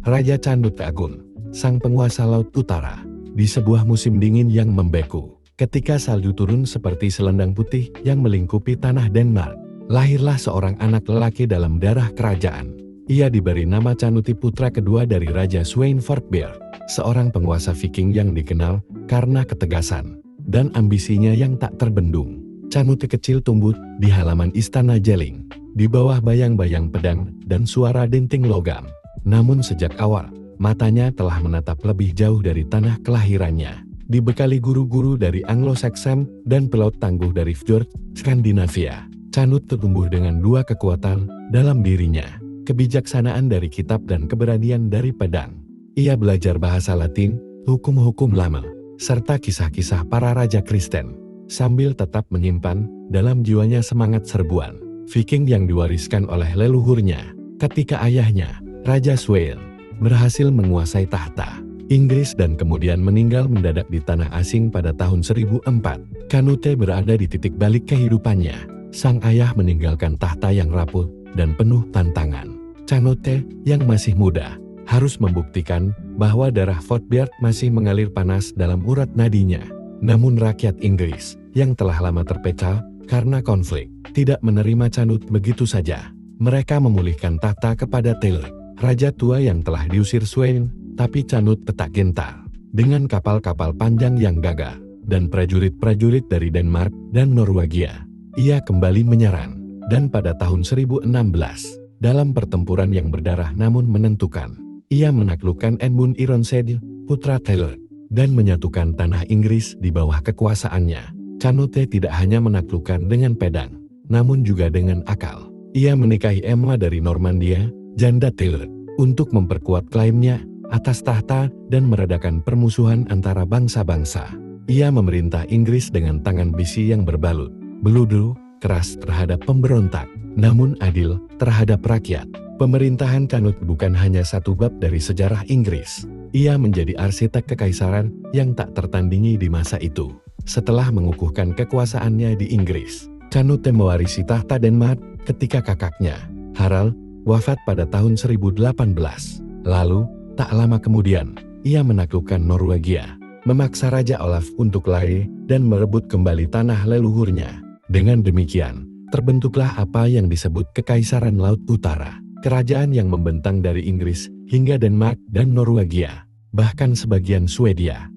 Raja Canute Agung, sang penguasa Laut Utara. Di sebuah musim dingin yang membeku, ketika salju turun seperti selendang putih yang melingkupi tanah Denmark, lahirlah seorang anak lelaki dalam darah kerajaan. Ia diberi nama Canute, putra kedua dari Raja Svein Forkbeard, seorang penguasa Viking yang dikenal karena ketegasan dan ambisinya yang tak terbendung. Canute kecil tumbuh di halaman istana Jelling, di bawah bayang-bayang pedang dan suara denting logam. Namun sejak awal, matanya telah menatap lebih jauh dari tanah kelahirannya. Dibekali guru-guru dari Anglo-Saxon dan pelaut tangguh dari Fjord, Skandinavia, Canute tumbuh dengan dua kekuatan dalam dirinya. Kebijaksanaan dari kitab dan keberanian dari pedang. Ia belajar bahasa Latin, hukum-hukum lama, serta kisah-kisah para raja Kristen, sambil tetap menyimpan dalam jiwanya semangat serbuan Viking yang diwariskan oleh leluhurnya. Ketika ayahnya, Raja Svein, berhasil menguasai tahta Inggris dan kemudian meninggal mendadak di tanah asing pada tahun 1004, Canute berada di titik balik kehidupannya. Sang ayah meninggalkan tahta yang rapuh dan penuh tantangan. Canute, yang masih muda, harus membuktikan bahwa darah Forkbeard masih mengalir panas dalam urat nadinya. Namun rakyat Inggris, yang telah lama terpecah karena konflik, tidak menerima Canute begitu saja. Mereka memulihkan tahta kepada Taylor, raja tua yang telah diusir Svein, tapi Canute tetap gentar. Dengan kapal-kapal panjang yang gagah, dan prajurit-prajurit dari Denmark dan Norwegia, ia kembali menyerang. Dan pada tahun 1016, dalam pertempuran yang berdarah namun menentukan, ia menaklukkan Edmund Ironside, putra Taylor, dan menyatukan tanah Inggris di bawah kekuasaannya. Canute tidak hanya menaklukkan dengan pedang, namun juga dengan akal. Ia menikahi Emma dari Normandia, janda Taylor, untuk memperkuat klaimnya atas tahta dan meredakan permusuhan antara bangsa-bangsa. Ia memerintah Inggris dengan tangan besi yang berbalut, beludu, keras terhadap pemberontak, namun adil terhadap rakyat. Pemerintahan Canute bukan hanya satu bab dari sejarah Inggris. Ia menjadi arsitek kekaisaran yang tak tertandingi di masa itu. Setelah mengukuhkan kekuasaannya di Inggris, Canute mewarisi tahta Denmark ketika kakaknya, Harald, wafat pada tahun 1018. Lalu, tak lama kemudian, ia menaklukkan Norwegia, memaksa Raja Olaf untuk lari dan merebut kembali tanah leluhurnya. Dengan demikian, terbentuklah apa yang disebut Kekaisaran Laut Utara, kerajaan yang membentang dari Inggris hingga Denmark dan Norwegia, bahkan sebagian Swedia.